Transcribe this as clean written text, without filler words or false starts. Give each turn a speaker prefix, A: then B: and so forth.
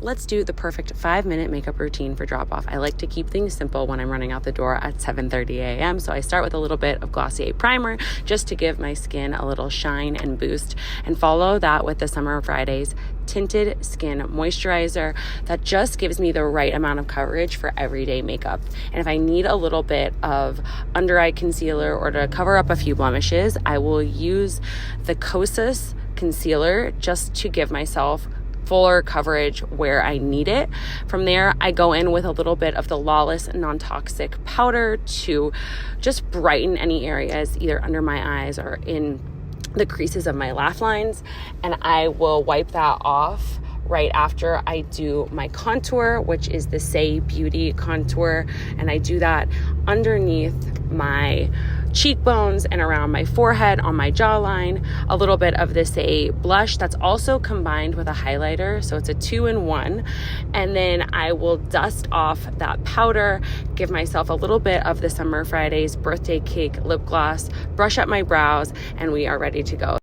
A: let's do the perfect 5-minute makeup routine for drop off. I like to keep things simple when I'm running out the door at 7:30 a.m. So I start with a little bit of Glossier primer just to give my skin a little shine and boost, and follow that with the Summer Fridays Tinted Skin Moisturizer that just gives me the right amount of coverage for everyday makeup. And if I need a little bit of under eye concealer or to cover up a few blemishes, I will use the Kosas Concealer just to give myself fuller coverage where I need it. From there, I go in with a little bit of the Lawless non-toxic powder to just brighten any areas either under my eyes or in the creases of my laugh lines, and I will wipe that off right after I do my contour, which is the Say Beauty contour, and I do that underneath my cheekbones and around my forehead, on my jawline. A little bit of the Say blush that's also combined with a highlighter, so it's a 2-in-1. And then I will dust off that powder, give myself a little bit of the Summer Fridays birthday cake lip gloss, brush up my brows, and we are ready to go.